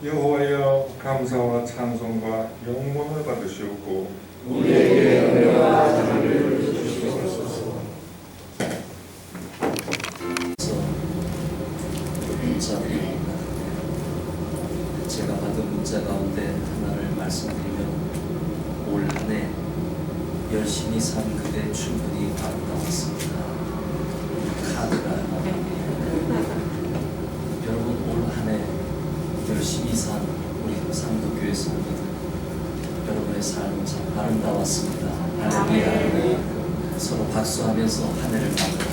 여호와여 감사와 찬송과 영광을 받으시옵고 우리에게 은혜와 자비를 주시옵소서. 제가 받은 문자 가운데 하나를 말씀드리면 올 한 해 열심히 산 그대 충분히 아름다웠습니다. 카드가 여러분 올 한 해 열심히 산 우리 상도교회 성도들 여러분의 삶은 참 아름다웠습니다. 할렐루야. 서로 박수하면서 한 해를 마무리했습니다.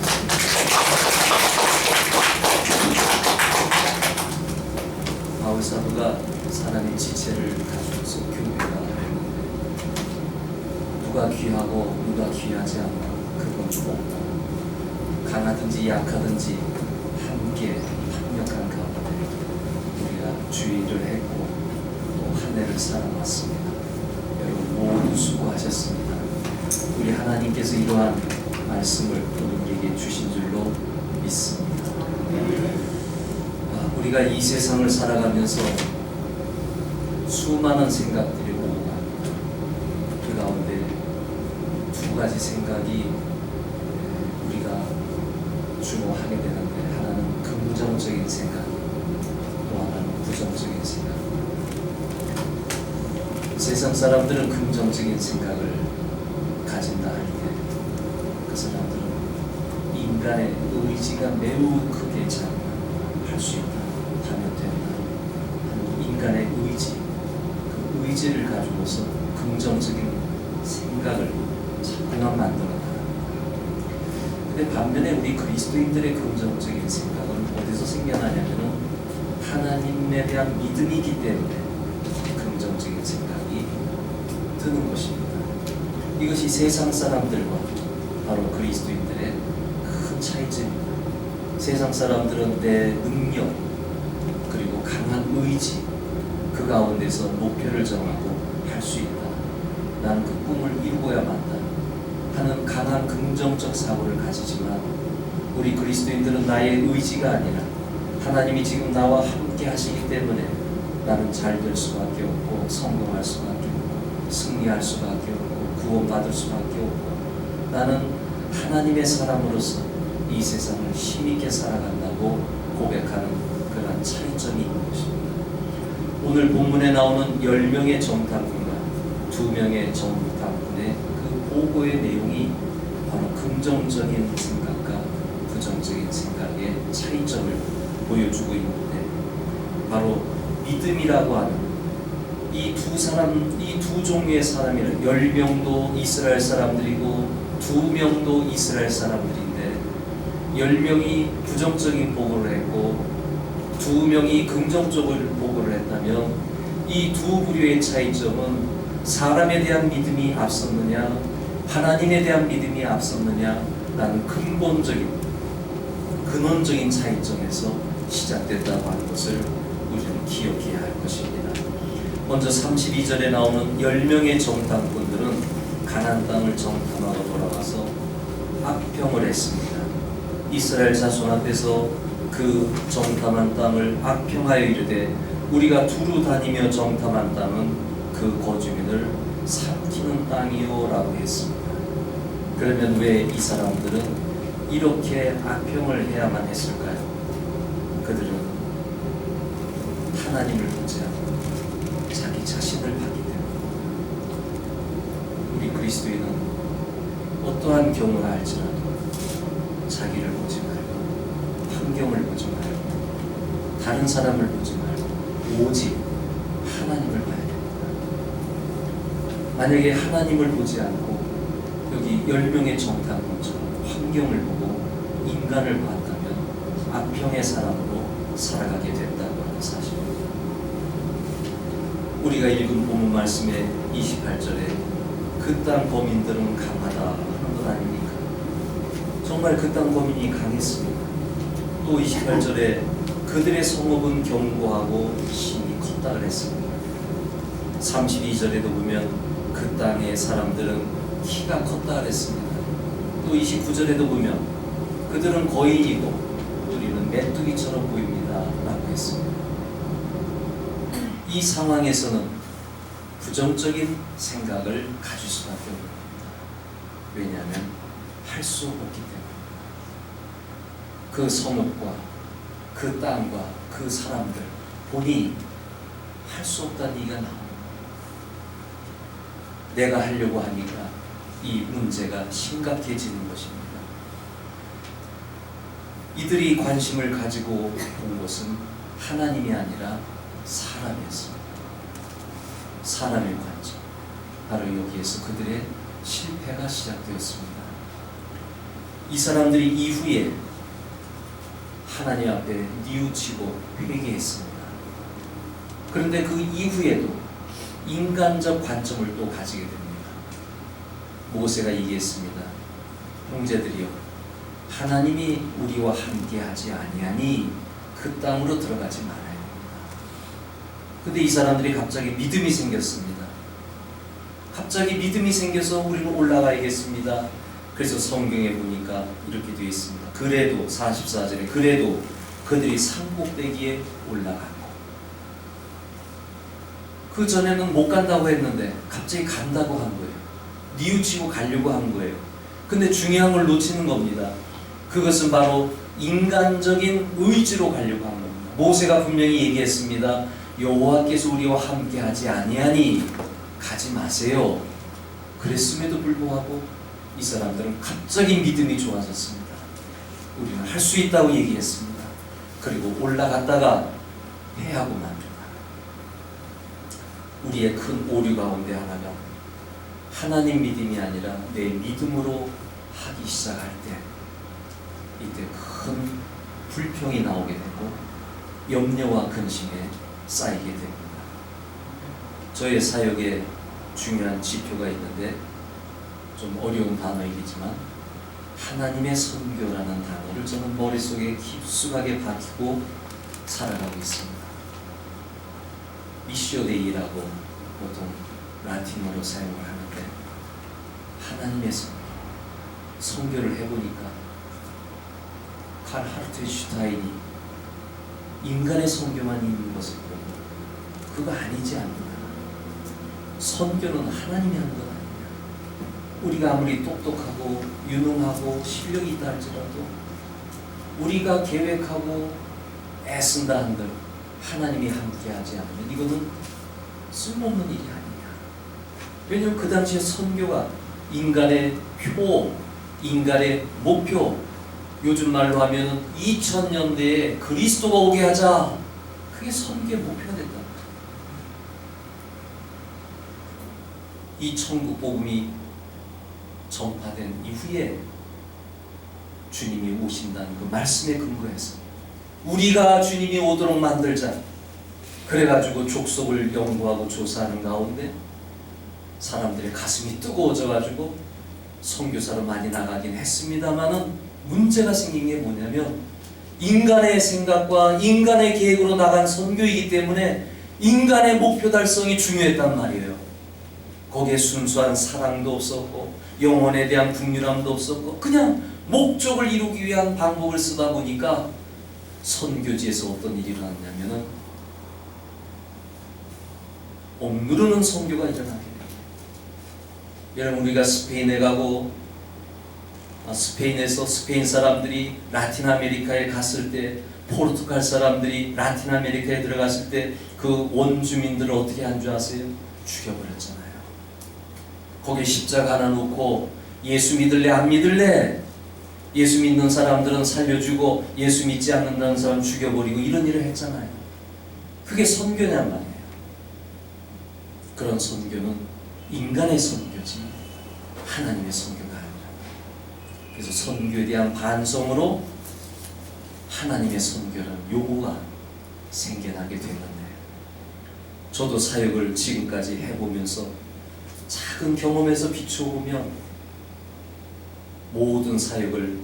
바울 사도가 사람의 지체를 가지고서 교회가 되는데 누가 귀하고 누가 귀하지 않고 그건 없다. 강하든지 약하든지 함께 합력한 가운데 우리가 주의를 했고 또 한 해를 살아왔습니다. 여러분 모두 수고하셨습니다. 우리 하나님께서 이러한 말씀을 우리에게 주신 줄로 믿습니다. 우리가 이 세상을 살아가면서 수많은 생각들이 오고 갑니다. 그 가운데 두 가지 생각이 우리가 주로 하게 되는데 하나는 긍정적인 생각, 또 하나는 부정적인 생각. 세상 사람들은 긍정적인 생각을 가진다 할 때 그 사람들은 인간의 의지가 매우 크게 작용할 수 있다. 인간의 의지, 그 의지를 가지고서 긍정적인 생각을 자꾸만 만들어나가. 근데 반면에 우리 그리스도인들의 긍정적인 생각은 어디서 생겨나냐면은 하나님에 대한 믿음이기 때문에 긍정적인 생각이 드는 것입니다. 이것이 세상 사람들과 바로 그리스도인들의 큰 차이점입니다. 세상 사람들은 내 능력 그리고 강한 의지 그 가운데서 목표를 정하고 할 수 있다. 나는 그 꿈을 이루어야만 한다 하는 강한 긍정적 사고를 가지지만 우리 그리스도인들은 나의 의지가 아니라 하나님이 지금 나와 함께 하시기 때문에 나는 잘 될 수밖에 없고 성공할 수밖에 없고 승리할 수밖에 없고 구원받을 수밖에 없고 나는 하나님의 사람으로서 이 세상을 힘있게 살아간다고 고백하는 그런 차이점이 있는 것입니다. 오늘 본문에 나오는 10명의 정탐꾼과 2명의 정탐꾼의 그 보고의 내용이 바로 긍정적인 생각과 부정적인 생각의 차이점을 보여주고 있는데 바로 믿음이라고 하는 이 두 종류의 사람이란 10명도 이스라엘 사람들이고 2명도 이스라엘 사람들인데 10명이 부정적인 보고를 했고 2명이 긍정적으로 보고를 했다면 이 두 부류의 차이점은 사람에 대한 믿음이 앞섰느냐 하나님에 대한 믿음이 앞섰느냐 라는 근본적인 근원적인 차이점에서 시작됐다고 하는 것을 우리는 기억해야 할 것입니다. 먼저 32절에 나오는 10명의 정탐꾼들은 가나안 땅을 정탐하고 돌아와서 악평을 했습니다. 이스라엘 자손 앞에서 그 정탐한 땅을 악평하여 이르되 우리가 두루 다니며 정탐한 땅은 그 거주민을 삼키는 땅이요 라고 했습니다. 그러면 왜 이 사람들은 이렇게 악평을 해야만 했을까요? 그들은 하나님을 보지 않고 자기 자신을 봤기 때문입니다. 우리 그리스도인은 어떠한 경우를 알지라도 자기를 보지 말고 환경을 보지 말고 다른 사람을 보지 말고 오직 하나님을 봐야 됩니다. 만약에 하나님을 보지 않고 여기 10명의 정탐꾼처럼 환경을 보고 인간을 봤다면 악평의 사람으로 살아가게 된다고 하는 사실입니다. 우리가 읽은 본문 말씀의 28절에 그 땅 거민들은 강하다 하는 것 아닙니까? 정말 그 땅 거민이 강했습니다. 또 28절에 그들의 성읍은 견고하고 힘이 컸다 그랬습니다. 32절에도 보면 그 땅의 사람들은 키가 컸다 그랬습니다. 또 29절에도 보면 그들은 거인이고 우리는 메뚜기처럼 보입니다 라고 했습니다. 이 상황에서는 부정적인 생각을 가질 수밖에 없습니다. 왜냐하면 할 수 없기 때문에 그 성읍과 그 땅과 그 사람들 보니 할 수 없다는 얘기가 나옵니다. 내가 하려고 하니까 이 문제가 심각해지는 것입니다. 이들이 관심을 가지고 본 것은 하나님이 아니라 사람이었습니다. 사람의 관점. 바로 여기에서 그들의 실패가 시작되었습니다. 이 사람들이 이후에 하나님 앞에 뉘우치고 회개했습니다. 그런데 그 이후에도 인간적 관점을 또 가지게 됩니다. 모세가 얘기했습니다. 형제들이여, 하나님이 우리와 함께하지 아니하니 그 땅으로 들어가지 말아야 됩니다. 근데 이 사람들이 갑자기 믿음이 생겼습니다. 갑자기 믿음이 생겨서 우리는 올라가야겠습니다. 그래서 성경에 보니까 이렇게 되어 있습니다. 그래도 44절에 그래도 그들이 산꼭대기에 올라갔고, 그 전에는 못 간다고 했는데 갑자기 간다고 한 거예요. 뉘우치고 가려고 한 거예요. 근데 중요한 걸 놓치는 겁니다. 그것은 바로 인간적인 의지로 가려고 한 겁니다. 모세가 분명히 얘기했습니다. 여호와께서 우리와 함께하지 아니하니 가지 마세요. 그랬음에도 불구하고 이 사람들은 갑자기 믿음이 좋아졌습니다. 우리는 할 수 있다고 얘기했습니다. 그리고 올라갔다가 패하고 맙니다. 우리의 큰 오류 가운데 하나가 하나님 믿음이 아니라 내 믿음으로 하기 시작할 때 이때 큰 불평이 나오게 되고 염려와 근심에 쌓이게 됩니다. 저의 사역에 중요한 지표가 있는데 좀 어려운 단어이겠지만 하나님의 선교라는 단어를 저는 머릿속에 깊숙하게 박히고 살아가고 있습니다. 미시오데이라고 보통 라틴어로 사용을 하는데 하나님의 선교를 해보니까 칼 하르트슈타인이 인간의 선교만 있는 것을 보고 그거 아니지 않느냐, 선교는 하나님이 하는 것 아니냐, 우리가 아무리 똑똑하고 유능하고 실력이 있다 할지라도 우리가 계획하고 애쓴다 한들 하나님이 함께하지 않으면 이거는 쓸모없는 일이 아니냐. 왜냐하면 그 당시에 선교가 인간의 표, 인간의 목표, 요즘 말로 하면 2000년대에 그리스도가 오게 하자, 그게 선교의 목표가 됐다. 이 천국 복음이 전파된 이후에 주님이 오신다는 그 말씀에 근거해서 우리가 주님이 오도록 만들자, 그래가지고 족속을 연구하고 조사하는 가운데 사람들의 가슴이 뜨거워져가지고 선교사로 많이 나가긴 했습니다만은 문제가 생긴 게 뭐냐면 인간의 생각과 인간의 계획으로 나간 선교이기 때문에 인간의 목표 달성이 중요했단 말이에요. 거기에 순수한 사랑도 없었고 영혼에 대한 긍휼함도 없었고 그냥 목적을 이루기 위한 방법을 쓰다 보니까 선교지에서 어떤 일이 일어났냐면은 억누르는 선교가 일어나게 돼요. 여러분, 우리가 스페인에 가고 스페인에서 스페인 사람들이 라틴 아메리카에 갔을 때, 포르투갈 사람들이 라틴 아메리카에 들어갔을 때 그 원주민들을 어떻게 한 줄 아세요? 죽여버렸잖아요. 거기에 십자가 하나 놓고 예수 믿을래 안 믿을래? 예수 믿는 사람들은 살려주고 예수 믿지 않는다는 사람 죽여버리고 이런 일을 했잖아요. 그게 선교냔 말이에요. 그런 선교는 인간의 선교지 하나님의 선교가 아니라. 그래서 선교에 대한 반성으로 하나님의 선교라는 요구가 생겨나게 됐는데, 저도 사역을 지금까지 해보면서 작은 경험에서 비춰보면 모든 사역을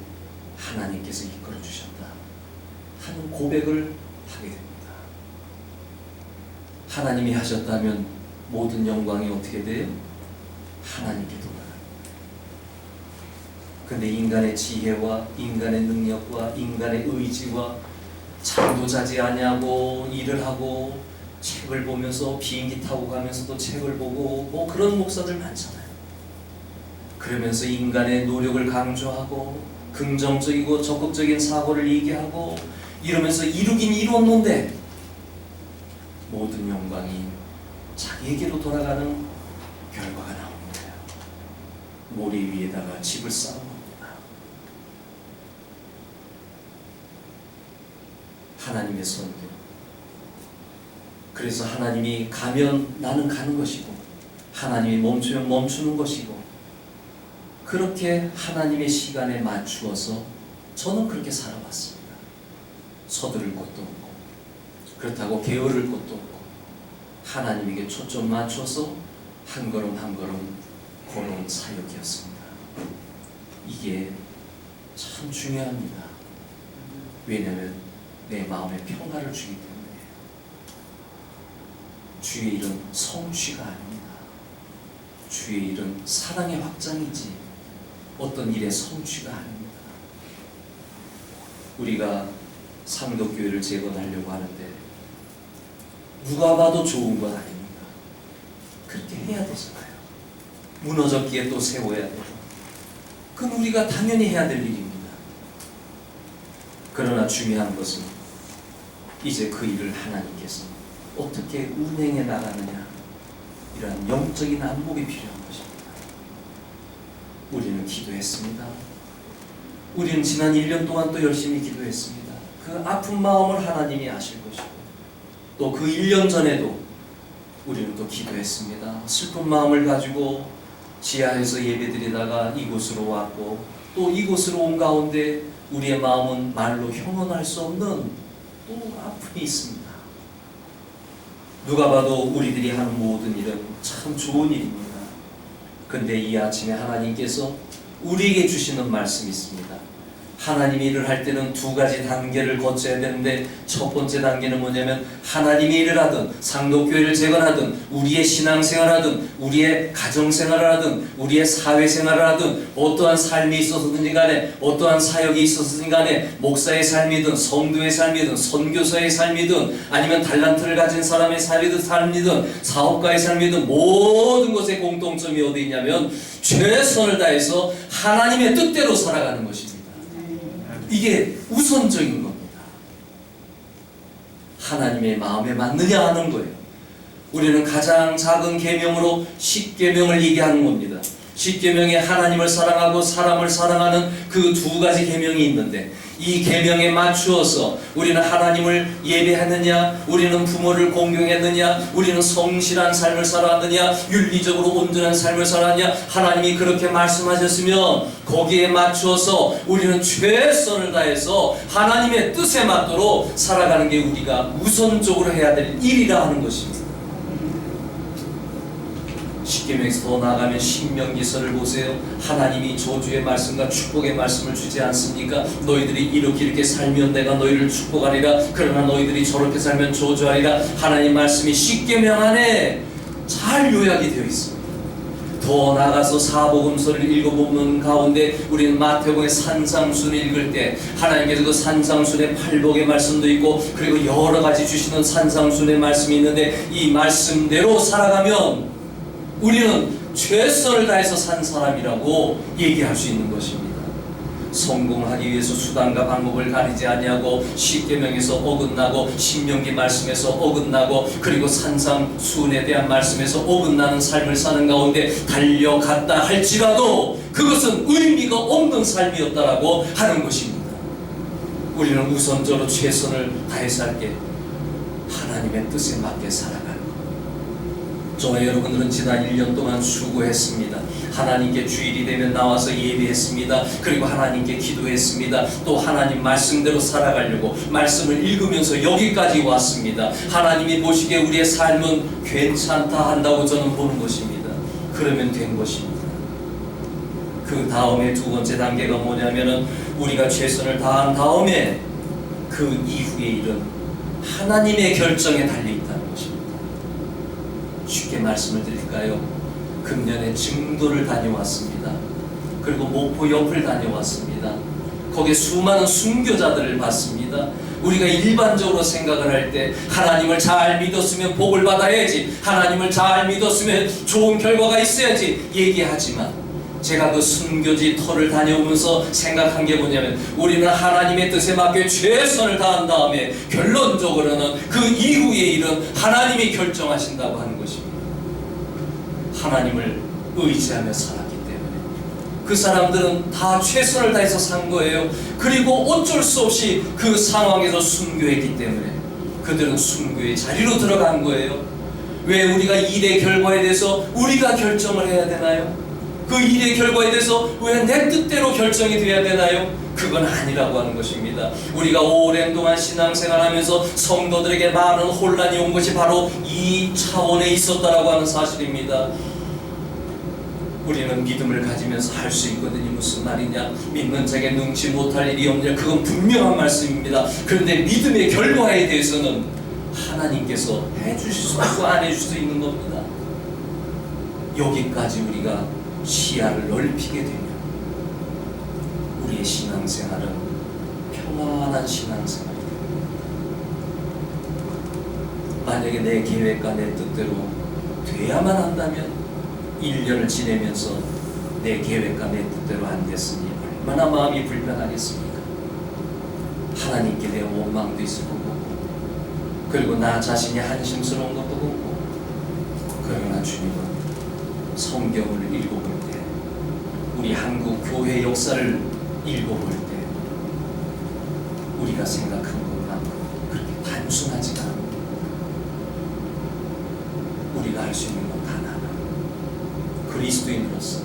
하나님께서 이끌어 주셨다 하는 고백을 하게 됩니다. 하나님이 하셨다면 모든 영광이 어떻게 돼요? 하나님께 돌아갑니다. 근데 인간의 지혜와 인간의 능력과 인간의 의지와 잠도 자지 아니하고 일을 하고 책을 보면서 비행기 타고 가면서도 책을 보고 뭐 그런 목사들 많잖아요. 그러면서 인간의 노력을 강조하고 긍정적이고 적극적인 사고를 얘기하고 이러면서 이루긴 이뤘는데 모든 영광이 자기에게로 돌아가는 결과가 나옵니다. 모래 위에다가 집을 쌓은 겁니다. 하나님의 선교. 그래서 하나님이 가면 나는 가는 것이고 하나님이 멈추면 멈추는 것이고, 그렇게 하나님의 시간에 맞추어서 저는 그렇게 살아왔습니다. 서두를 것도 없고 그렇다고 게으를 것도 없고 하나님에게 초점 맞춰서 한 걸음 한 걸음 걸어온 사역이었습니다. 이게 참 중요합니다. 왜냐하면 내 마음에 평화를 주기 때문에. 주의 일은 성취가 아닙니다. 주의 일은 사랑의 확장이지 어떤 일의 성취가 아닙니다. 우리가 상도교회를 재건하려고 하는데 누가 봐도 좋은 건 아닙니다. 그렇게 해야 되잖아요. 무너졌기에 또 세워야 되고, 그건 우리가 당연히 해야 될 일입니다. 그러나 중요한 것은 이제 그 일을 하나님께서 어떻게 운행해 나가느냐, 이러한 영적인 안목이 필요한 것입니다. 우리는 기도했습니다. 우리는 지난 1년 동안 또 열심히 기도했습니다. 그 아픈 마음을 하나님이 아실 것이고, 또 그 1년 전에도 우리는 또 기도했습니다. 슬픈 마음을 가지고 지하에서 예배드리다가 이곳으로 왔고, 또 이곳으로 온 가운데 우리의 마음은 말로 형언할 수 없는 또 아픔이 있습니다. 누가 봐도 우리들이 하는 모든 일은 참 좋은 일입니다. 근데 이 아침에 하나님께서 우리에게 주시는 말씀이 있습니다. 하나님이 일을 할 때는 두 가지 단계를 거쳐야 되는데, 첫 번째 단계는 뭐냐면 하나님이 일을 하든 상도교회를 재건하든 우리의 신앙생활을 하든 우리의 가정생활을 하든 우리의 사회생활을 하든 어떠한 삶이 있어서든지 간에, 어떠한 사역이 있어서든지 간에, 목사의 삶이든 성도의 삶이든 선교사의 삶이든 아니면 달란트를 가진 사람의 삶이든 사업가의 삶이든 모든 것의 공통점이 어디 있냐면 최선을 다해서 하나님의 뜻대로 살아가는 것입니다. 이게 우선적인 겁니다. 하나님의 마음에 맞느냐 하는 거예요. 우리는 가장 작은 계명으로 10계명을 얘기하는 겁니다. 10계명에 하나님을 사랑하고 사람을 사랑하는 그 두 가지 계명이 있는데, 이 계명에 맞추어서 우리는 하나님을 예배했느냐, 우리는 부모를 공경했느냐, 우리는 성실한 삶을 살았느냐, 윤리적으로 온전한 삶을 살았느냐, 하나님이 그렇게 말씀하셨으면 거기에 맞추어서 우리는 최선을 다해서 하나님의 뜻에 맞도록 살아가는 게 우리가 우선적으로 해야 될 일이라 하는 것입니다. 10계명에서 더 나아가면 신명기서를 보세요. 하나님이 저주의 말씀과 축복의 말씀을 주지 않습니까? 너희들이 이렇게 살면 내가 너희를 축복하리라, 그러나 너희들이 저렇게 살면 저주하리라. 하나님 말씀이 10계명 안에 잘 요약이 되어 있습니다. 더 나아가서 사복음서를 읽어보는 가운데 우리는 마태복음의 산상순을 읽을 때 하나님께서 그 산상순의 팔복의 말씀도 있고 그리고 여러 가지 주시는 산상순의 말씀이 있는데 이 말씀대로 살아가면 우리는 최선을 다해서 산 사람이라고 얘기할 수 있는 것입니다. 성공하기 위해서 수단과 방법을 가리지 아니하고 십계명에서 어긋나고 신명기 말씀에서 어긋나고 그리고 산상순에 대한 말씀에서 어긋나는 삶을 사는 가운데 달려갔다 할지라도 그것은 의미가 없는 삶이었다라고 하는 것입니다. 우리는 우선적으로 최선을 다해서 할 게 하나님의 뜻에 맞게 살아가는 것. 저와 여러분들은 지난 1년 동안 수고했습니다. 하나님께 주일이 되면 나와서 예배했습니다. 그리고 하나님께 기도했습니다. 또 하나님 말씀대로 살아가려고 말씀을 읽으면서 여기까지 왔습니다. 하나님이 보시기에 우리의 삶은 괜찮다 한다고 저는 보는 것입니다. 그러면 된 것입니다. 그 다음에 두 번째 단계가 뭐냐면은 우리가 최선을 다한 다음에 그 이후의 일은 하나님의 결정에 달려있다는 것입니다. 쉽게 말씀을 드릴까요? 금년에 증도를 다녀왔습니다. 그리고 목포 옆을 다녀왔습니다. 거기에 수많은 순교자들을 봤습니다. 우리가 일반적으로 생각을 할 때 하나님을 잘 믿었으면 복을 받아야지, 하나님을 잘 믿었으면 좋은 결과가 있어야지 얘기하지만 제가 그 순교지 터를 다녀오면서 생각한 게 뭐냐면 우리는 하나님의 뜻에 맞게 최선을 다한 다음에 결론적으로는 그 이후의 일은 하나님이 결정하신다고 하는 것입니다. 하나님을 의지하며 살았기 때문에 그 사람들은 다 최선을 다해서 산 거예요. 그리고 어쩔 수 없이 그 상황에서 순교했기 때문에 그들은 순교의 자리로 들어간 거예요. 왜 우리가 일의 결과에 대해서 우리가 결정을 해야 되나요? 그 일의 결과에 대해서 왜 내 뜻대로 결정이 돼야 되나요? 그건 아니라고 하는 것입니다. 우리가 오랜 동안 신앙생활하면서 성도들에게 많은 혼란이 온 것이 바로 이 차원에 있었다라고 하는 사실입니다. 우리는 믿음을 가지면서 할 수 있거든요. 무슨 말이냐? 믿는 자에게 능치 못할 일이 없냐? 그건 분명한 말씀입니다. 그런데 믿음의 결과에 대해서는 하나님께서 해주실 수 있고 안 해주실 수 있는 겁니다. 여기까지 우리가 시야를 넓히게 되면 우리의 신앙생활은 평안한 신앙생활이 됩니다. 만약에 내 계획과 내 뜻대로 돼야만 한다면 1년을 지내면서 내 계획과 내 뜻대로 안 됐으니 얼마나 마음이 불편하겠습니까? 하나님께 대한 원망도 있을 거고 그리고 나 자신이 한심스러운 것도 보고 그러나 주님은 성경을 읽어볼 때 우리 한국 교회 역사를 읽어볼 때 우리가 생각한 것만큼 그렇게 단순하지가 않습니다. 우리가 할 수 있는 건 단 하나, 그리스도인으로서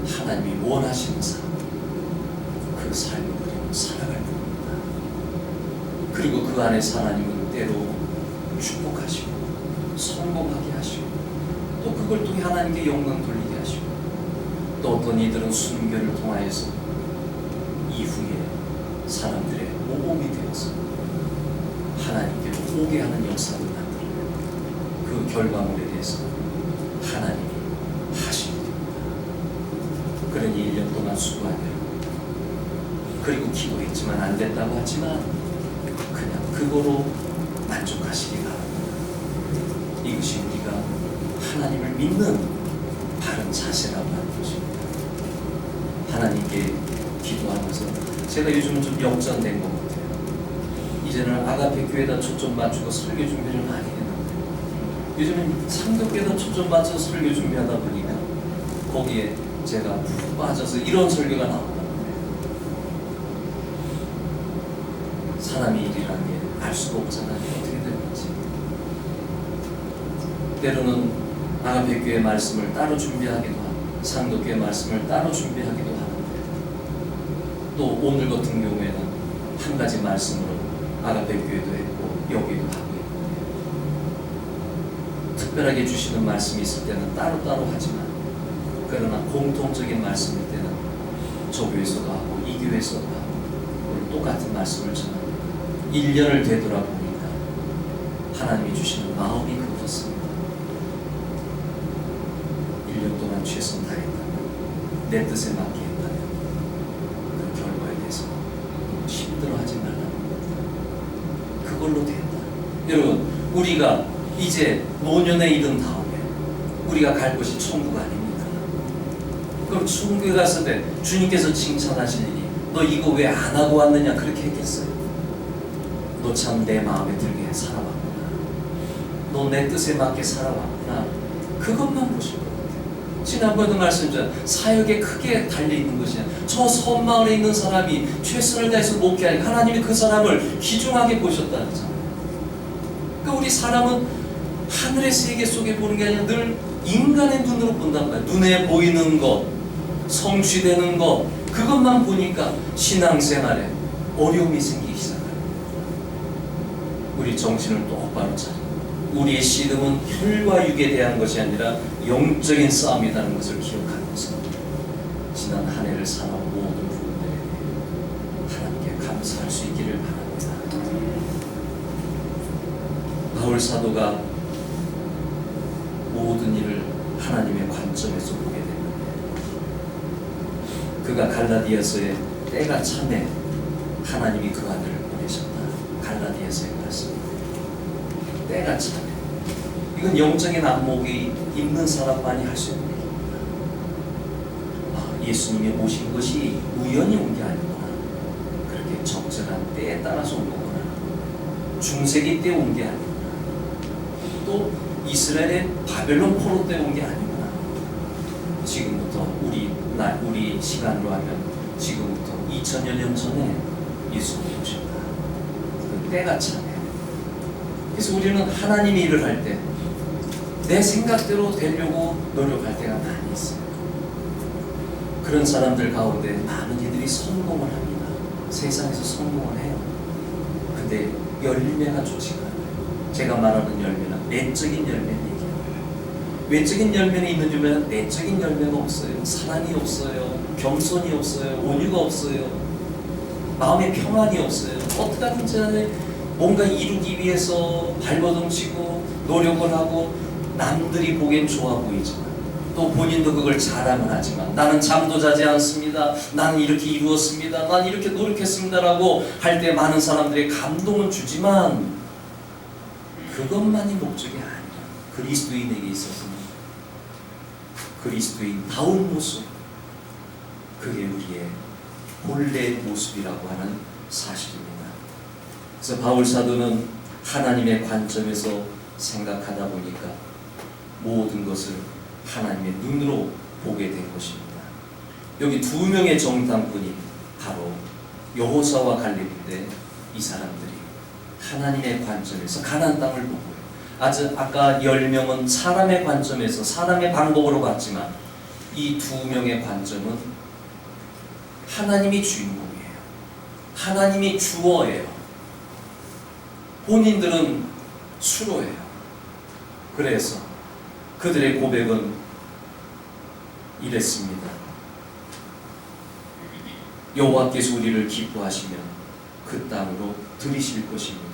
하나님이 원하시는 삶, 그 삶을 우리는 살아갈 겁니다. 그리고 그 안에서 하나님은 때로 축복하시고 성공하게 하시고 또 그걸 통해 하나님께 영광 돌리게 하시고 또 어떤 이들은 순교를 통하여서 이후에 사람들의 모범이 되어서 하나님께로 오게 하는 역사를 만들어요. 그 결과물에 대해서 하나님이 하시게 됩니다. 그러니 1년 동안 수고하며 그리고 기도했지만 안 됐다고 하지만 그냥 그거로 만족하시기 바랍니다. 이것이 우리가 하나님을 믿는 바른 자세라고 하는 것입니다. 하나님께 기도하면서 제가 요즘은 좀 역전된 것 같아요. 이제는 아가페 교회에다 초점 맞추고 설교 준비를 많이 했는데 요즘은 상도교회에다 초점 맞춰서 설교 준비하다 보니까 거기에 제가 푹 빠져서 이런 설교가 나온다는 거예요. 사람의 일이라는 게 알 수가 없잖아요. 어떻게 되는지. 때로는 아가페 교회 말씀을 따로 준비하기도 하고 상도교회 말씀을 따로 준비하기도 하는데 또 오늘 같은 경우에는 한 가지 말씀으로 아가페 교회도 했고 여기도 하고 있는데 특별하게 주시는 말씀이 있을 때는 따로따로 하지만 그러나 공통적인 말씀일 때는 저 교회에서도 하고 이 교회에서도 하고 똑같은 말씀을 전합니다. 1년을 되돌아보니까 하나님이 주시는 마음이 그렇습니다. 1년 동안 최선 다했다면, 내 뜻에 맞게 했다면 그 결과에 대해서 힘들어하지 말라는 겁니다. 그걸로 된다. 여러분, 우리가 이제 노년에 이른 다음에 우리가 갈 곳이 천국 아닙니까? 그럼 천국에 갔을 때 주님께서 칭찬하시니 너 이거 왜 안 하고 왔느냐 그렇게 했겠어요? 너 참 내 마음에 들게 살아왔구나. 너 내 뜻에 맞게 살아왔구나. 그것만 보실 것 같아요. 지난번에도 말씀드렸죠. 사역에 크게 달려있는 것이 저 섬마을에 있는 사람이 최선을 다해서 목회하니까 하나님이 그 사람을 귀중하게 보셨다는 거잖아요. 그러니까 우리 사람은 하늘의 세계 속에 보는 게 아니라 늘 인간의 눈으로 본단 말이에요. 눈에 보이는 것, 성취되는 것, 그것만 보니까 신앙생활에 어려움이 생기기 시작합니다. 우리 정신을 똑바로 차리고 우리의 씨름은 혈과 육에 대한 것이 아니라 영적인 싸움이라는 것을 기억하면서 지난 한 해를 살아온 모든 부분들에 대해 하나님께 감사할 수 있기를 바랍니다. 바울 사도가 모든 일을 하나님의 관점에서 보게 됐는데 그가 갈라디아서에 때가 참에 하나님이 그 아들을 보내셨다. 갈라디아서에 그랬습니다. 때가 참에. 이건 영적인 안목이 있는 사람만이 할 수 있는 얘기입니다. 예수님이 오신 것이 우연히 온 게 아니구나. 그렇게 적절한 때에 따라서 온 거구나. 중세기 때 온 게 아니구나. 또 이스라엘의 바벨론 포로 때 온 게 아니구나. 지금부터 우리 시간으로 하면 지금부터 2000여 년 전에 예수님이 오셨다. 그 때가 참에. 그래서 우리는 하나님이 일을 할 때 내 생각대로 되려고 노력할 때가 많이 있어요. 그런 사람들 가운데 많은 이들이 성공을 합니다. 세상에서 성공을 해요. 근데 열매가 좋지가 않아요. 제가 말하는 열매는 내적인 열매를 얘기해요. 외적인 열매는 있는 줄면 내적인 열매가 없어요. 사랑이 없어요. 겸손이 없어요. 온유가 없어요. 마음의 평안이 없어요. 어떻게 하든지 간에 뭔가 이루기 위해서 발버둥치고 노력을 하고 남들이 보기엔 좋아 보이지만 또 본인도 그걸 자랑을 하지만 나는 잠도 자지 않습니다. 나는 이렇게 이루었습니다. 나는 이렇게 노력했습니다라고 할 때 많은 사람들이 감동은 주지만 그것만이 목적이 아니라 그리스도인에게 있어서는 그리스도인다운 모습, 그게 우리의 본래의 모습이라고 하는 사실입니다. 그래서 바울 사도는 하나님의 관점에서 생각하다 보니까 모든 것을 하나님의 눈으로 보게 된 것입니다. 여기 두 명의 정탐꾼이 바로 여호사와 갈렙인데 이 사람들이 하나님의 관점에서 가나안 땅을 보고요. 아까 10명은 사람의 관점에서 사람의 방법으로 봤지만 이 두 명의 관점은 하나님이 주인공이에요. 하나님이 주어예요. 본인들은 수로예요. 그래서 그들의 고백은 이랬습니다. 여호와께서 우리를 기뻐하시면 그 땅으로 들이실 것입니다.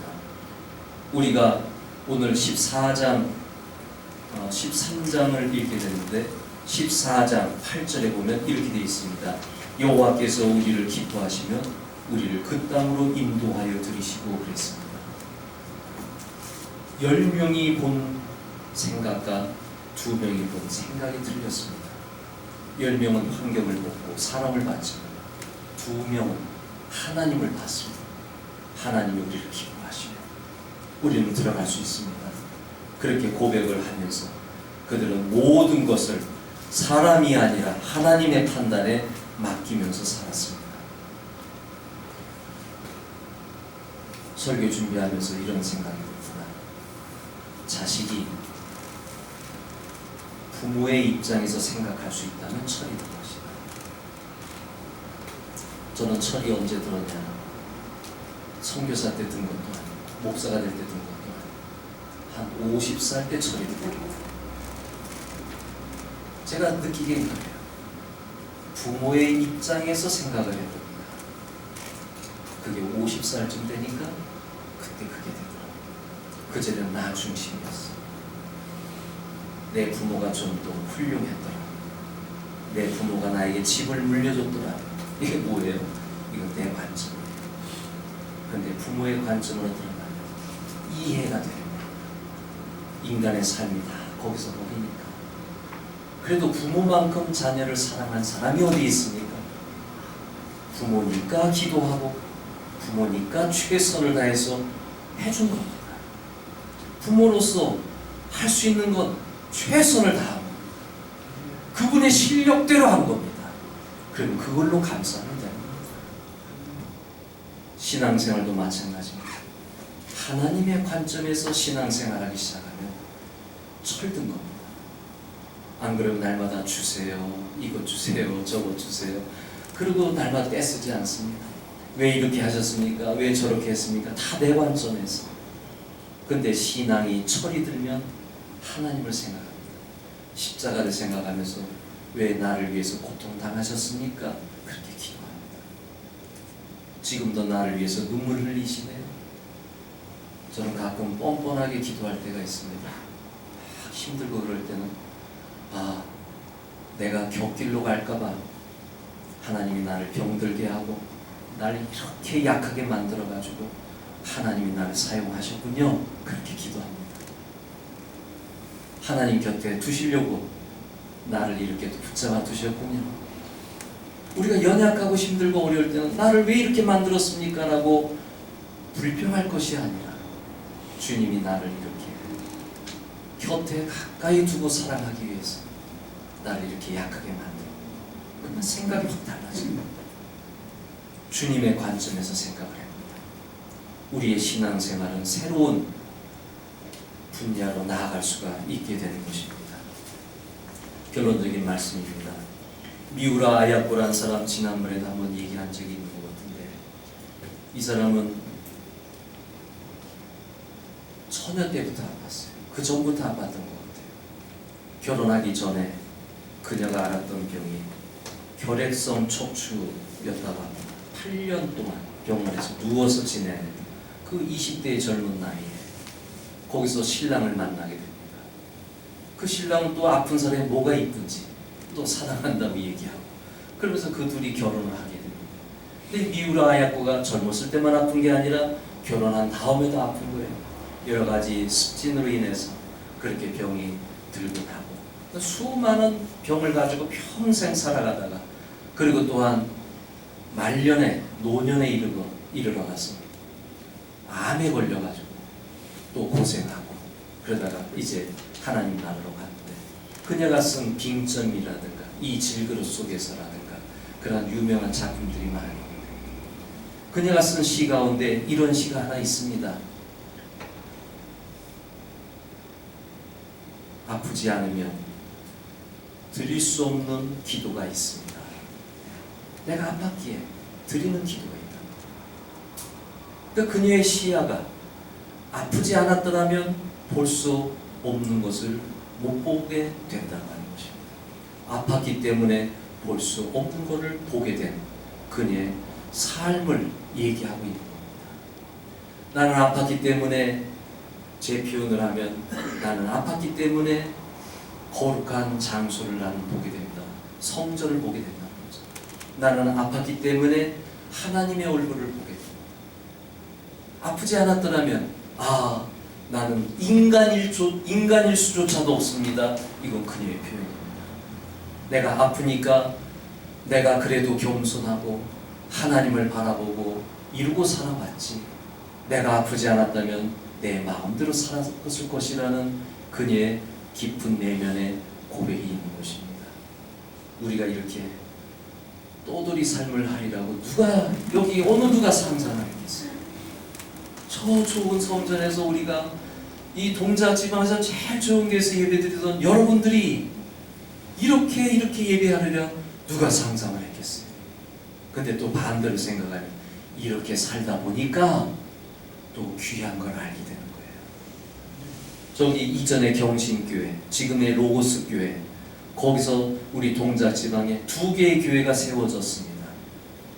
우리가 오늘 13장을 읽게 되는데 14장 8절에 보면 이렇게 되어 있습니다. 여호와께서 우리를 기뻐하시면 우리를 그 땅으로 인도하여 들이시고 그랬습니다. 10명이 본 생각과 2명이 본 생각이 틀렸습니다. 10명은 환경을 보고 사람을 봤지만 2명은 하나님을 봤습니다. 하나님이 우리를 기뻐하시면 우리는 들어갈 수 있습니다. 그렇게 고백을 하면서 그들은 모든 것을 사람이 아니라 하나님의 판단에 맡기면서 살았습니다. 설교 준비하면서 이런 생각이 듭니다. 자식이 부모의 입장에서 생각할 수 있다면 철이 든 것이다. 저는 철이 언제 들었냐? 선교사 때 든 것도 아니고 목사가 될 때 든 것도 아니고 한 50살 때 철이 듭니다. 제가 느끼기엔 그래요. 부모의 입장에서 생각을 해봅니다. 그게 50살쯤 되니까 그때 그게 되더라고요. 그제는 나 중심이었어. 내 부모가 좀 더 훌륭했더라. 내 부모가 나에게 집을 물려줬더라. 이게 뭐예요? 이건 내 관점이에요. 근데 부모의 관점으로 들어가면 이해가 돼요. 인간의 삶이 다 거기서 거기니까. 그래도 부모만큼 자녀를 사랑한 사람이 어디 있습니까? 부모니까 기도하고 부모니까 최선을 다해서 해준 겁니다. 부모로서 할 수 있는 건 최선을 다하고 그분의 실력대로 한 겁니다. 그럼 그걸로 감사하면 됩니다. 신앙생활도 마찬가지입니다. 하나님의 관점에서 신앙생활하기 시작하면 철든 겁니다. 안 그러면 날마다 주세요, 이것 주세요, 저것 주세요. 그리고 날마다 떼쓰지 않습니다. 왜 이렇게 하셨습니까? 왜 저렇게 했습니까? 다 내 관점에서. 근데 신앙이 철이 들면 하나님을 생각합니다. 십자가를 생각하면서 왜 나를 위해서 고통당하셨습니까? 그렇게 기도합니다. 지금도 나를 위해서 눈물을 흘리시네요. 저는 가끔 뻔뻔하게 기도할 때가 있습니다. 힘들고 그럴 때는 내가 곁길로 갈까봐 하나님이 나를 병들게 하고 나를 이렇게 약하게 만들어가지고 하나님이 나를 사용하셨군요. 그렇게 기도합니다. 하나님 곁에 두시려고 나를 이렇게 붙잡아 두셨군요. 우리가 연약하고 힘들고 어려울 때는 나를 왜 이렇게 만들었습니까? 라고 불평할 것이 아니라 주님이 나를 이렇게 곁에 가까이 두고 사랑하기 위해서 나를 이렇게 약하게 만들고, 그러면 생각이 확 달라집니다. 주님의 관점에서 생각을 합니다. 우리의 신앙생활은 새로운 분야로 나아갈 수가 있게 되는 것입니다. 결론적인 말씀입니다. 미우라 아야코라는 사람 지난번에도 한번 얘기한 적이 있는 것 같은데, 이 사람은 처녀 때부터 아팠어요. 그 전부터 아팠던 것 같아요. 결혼하기 전에 그녀가 앓았던 병이 결핵성 척추였다가 8년 동안 병원에서 누워서 지내야 됩니다. 그 20대의 젊은 나이에 거기서 신랑을 만나게 됩니다. 그 신랑은 또 아픈 사람이 뭐가 이쁜지 또 사랑한다고 얘기하고, 그러면서 그 둘이 결혼을 하게 됩니다. 근데 미우라 아야코가 젊었을 때만 아픈 게 아니라 결혼한 다음에도 아픈 거예요. 여러 가지 습진으로 인해서 그렇게 병이 들고 나고, 수많은 병을 가지고 평생 살아가다가, 그리고 또한 말년에 노년에 이르러 가서 암에 걸려가지고 또 고생하고, 그러다가 이제 하나님 나라로 갔는데 그녀가 쓴 빙점이라든가 이 질그릇 속에서라든가 그런 유명한 작품들이 많아요. 그녀가 쓴 시 가운데 이런 시가 하나 있습니다. 아프지 않으면 드릴 수 없는 기도가 있습니다. 내가 아팠기에 드리는 기도가 있다. 그러니까 그녀의 시야가 아프지 않았더라면 볼 수 없는 것을 못 보게 된다는 것입니다. 아팠기 때문에 볼 수 없는 것을 보게 된 그녀의 삶을 얘기하고 있는 겁니다. 나는 아팠기 때문에, 제 표현을 하면 나는 아팠기 때문에 거룩한 장소를 나는 보게 됩니다. 성전을 보게 된다는 거죠. 나는 아팠기 때문에 하나님의 얼굴을 보게 됩니다. 아프지 않았더라면 나는 인간일 수조차도 없습니다. 이건 그녀의 표현입니다. 내가 아프니까 내가 그래도 겸손하고 하나님을 바라보고 이루고 살아왔지, 내가 아프지 않았다면 내 마음대로 살았을 것이라는 그녀의 깊은 내면의 고백이 있는 것입니다. 우리가 이렇게 떠돌이 삶을 하리라고 여기 어느 누가 상상하겠어요? 저 좋은 성전에서 우리가 이 동작 지방에서 제일 좋은 데서 예배드리던 여러분들이 이렇게 예배하리라 누가 상상을 했겠어요? 근데 또 반대로 생각하면 이렇게 살다 보니까 또 귀한 걸 알게 되는 거예요. 저기 이전의 경신교회, 지금의 로고스 교회, 거기서 우리 동작 지방에 2개의 교회가 세워졌습니다.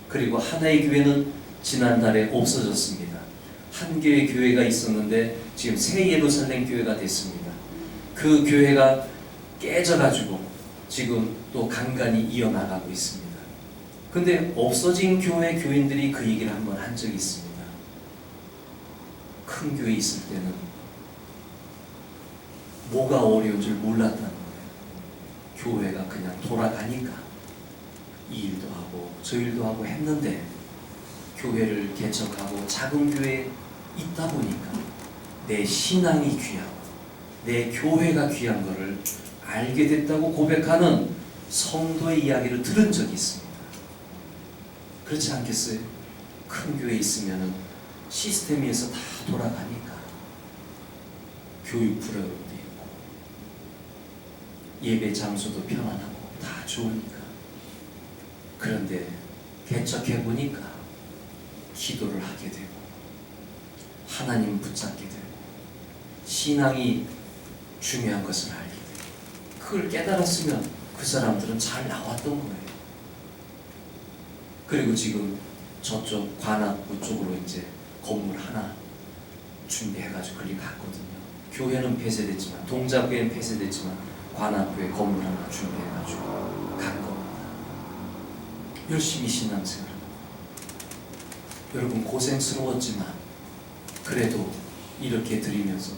그리고 하나의 교회는 지난달에 없어졌습니다. 한 개의 교회가 있었는데 지금 새 예루살렘 교회가 됐습니다. 그 교회가 깨져가지고 지금 또 간간히 이어나가고 있습니다. 근데 없어진 교회 교인들이 그 얘기를 한번 한 적이 있습니다. 큰 교회 있을 때는 뭐가 어려운 줄 몰랐다는 거예요. 교회가 그냥 돌아가니까 이 일도 하고 저 일도 하고 했는데 교회를 개척하고 작은 교회에 있다 보니까 내 신앙이 귀하고 내 교회가 귀한 것을 알게 됐다고 고백하는 성도의 이야기를 들은 적이 있습니다. 그렇지 않겠어요? 큰 교회에 있으면 시스템에서 다 돌아가니까 교육 프로그램도 있고 예배 장소도 편안하고 다 좋으니까. 그런데 개척해 보니까 기도를 하게 되고 하나님 붙잡게 되고 신앙이 중요한 것을 알게 되고 그걸 깨달았으면 그 사람들은 잘 나왔던 거예요. 그리고 지금 저쪽 관악구 쪽으로 이제 건물 하나 준비해가지고 거기 갔거든요. 교회는 폐쇄됐지만 동작구에는 폐쇄됐지만 관악구에 건물 하나 준비해가지고 간 겁니다. 열심히 신앙생활합니다. 여러분 고생스러웠지만 그래도 이렇게 드리면서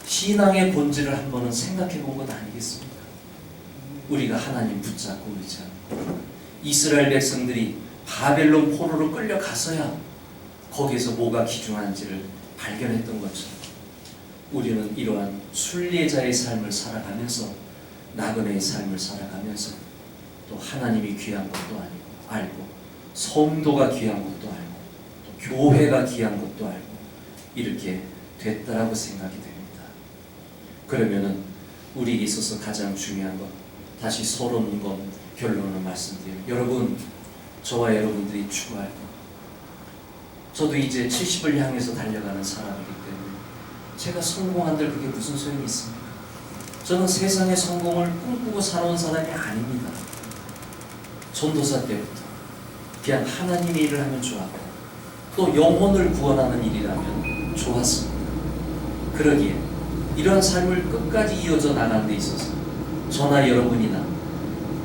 신앙의 본질을 한 번은 생각해 본 것 아니겠습니까? 우리가 하나님 붙잡고 있지 않고 이스라엘 백성들이 바벨론 포로로 끌려가서야 거기에서 뭐가 귀중한지를 발견했던 것처럼 우리는 이러한 순례자의 삶을 살아가면서 나그네의 삶을 살아가면서 또 하나님이 귀한 것도 알고 성도가 귀한 것도 알고 또 교회가 귀한 것도 알고 이렇게 됐다라고 생각이 됩니다. 그러면은 우리에게 있어서 가장 중요한 것 다시 서론 것 결론을 말씀드려요. 여러분 저와 여러분들이 추구할 것 저도 이제 70을 향해서 달려가는 사람이기 때문에 제가 성공한들 그게 무슨 소용이 있습니까? 저는 세상의 성공을 꿈꾸고 살아온 사람이 아닙니다. 전도사 때부터 그냥 하나님의 일을 하면 좋았고 또 영혼을 구원하는 일이라면 좋았습니다. 그러기에 이러한 삶을 끝까지 이어져 나가는 데 있어서 저나 여러분이나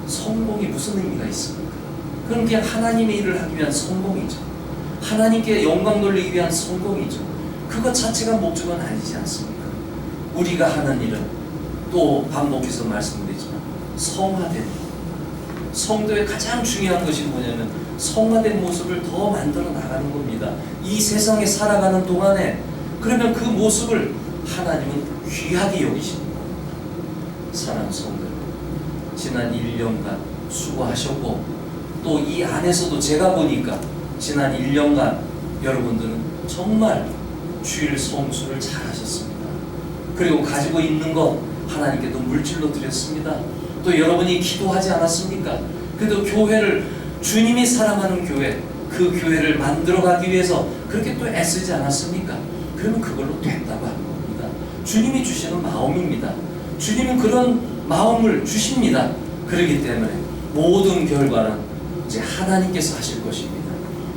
성공이 무슨 의미가 있습니까? 그럼 그냥 하나님의 일을 하기 위한 성공이죠. 하나님께 영광 돌리기 위한 성공이죠. 그것 자체가 목적은 아니지 않습니까? 우리가 하는 일은 또 반복해서 말씀드리지만 성화된 성도의 가장 중요한 것이 뭐냐면 성화된 모습을 더 만들어 나가는 겁니다. 이 세상에 살아가는 동안에 그러면 그 모습을 하나님은 귀하게 여기십니다. 사랑하는 성도 지난 1년간 수고하셨고 또 이 안에서도 제가 보니까 지난 1년간 여러분들은 정말 주일 성수를 잘 하셨습니다. 그리고 가지고 있는 것 하나님께도 물질로 드렸습니다. 또 여러분이 기도하지 않았습니까? 그래도 교회를 주님이 사랑하는 교회 그 교회를 만들어가기 위해서 그렇게 또 애쓰지 않았습니까? 그러면 그걸로 됐다고 하는 겁니다. 주님이 주시는 마음입니다. 주님은 그런 마음을 주십니다. 그렇기 때문에 모든 결과는 이제 하나님께서 하실 것입니다.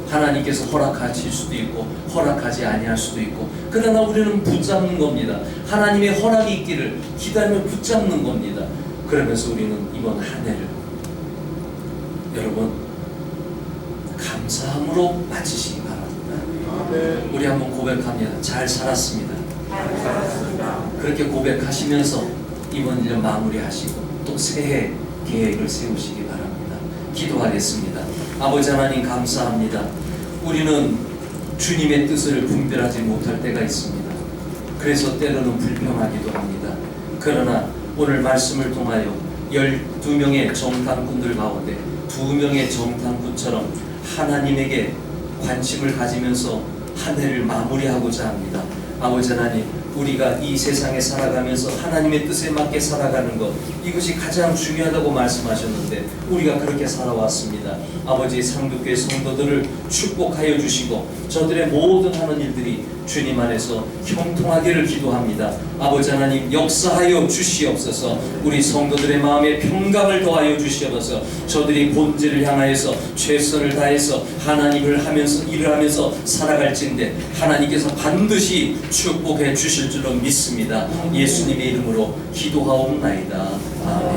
하나님께서 허락하실 수도 있고 허락하지 아니할 수도 있고 그러나 우리는 붙잡는 겁니다. 하나님의 허락이 있기를 기다리며 붙잡는 겁니다. 그러면서 우리는 이번 한 해를 여러분 감사함으로 마치시기 바랍니다. 우리 한번 고백합니다. 잘 살았습니다. 그렇게 고백하시면서 이번 1년 마무리하시고 또 새해 계획을 세우시기 바랍니다. 기도하겠습니다. 아버지 하나님 감사합니다. 우리는 주님의 뜻을 분별하지 못할 때가 있습니다. 그래서 때로는 불평하기도 합니다. 그러나 오늘 말씀을 통하여 12명의 정탐꾼들 가운데 2명의 정탐꾼처럼 하나님에게 관심을 가지면서 한 해를 마무리하고자 합니다. 아버지 하나님 우리가 이 세상에 살아가면서 하나님의 뜻에 맞게 살아가는 것 이것이 가장 중요하다고 말씀하셨는데 우리가 그렇게 살아왔습니다. 아버지 상도교회 성도들을 축복하여 주시고 저들의 모든 하는 일들이 주님 안에서 형통하기를 기도합니다. 아버지 하나님 역사하여 주시옵소서. 우리 성도들의 마음에 평강을 더하여 주시옵소서. 저들이 본질을 향하여서 최선을 다해서 하나님을 하면서 일을 하면서 살아갈진데 하나님께서 반드시 축복해 주실 줄로 믿습니다. 예수님의 이름으로 기도하옵나이다. 아멘.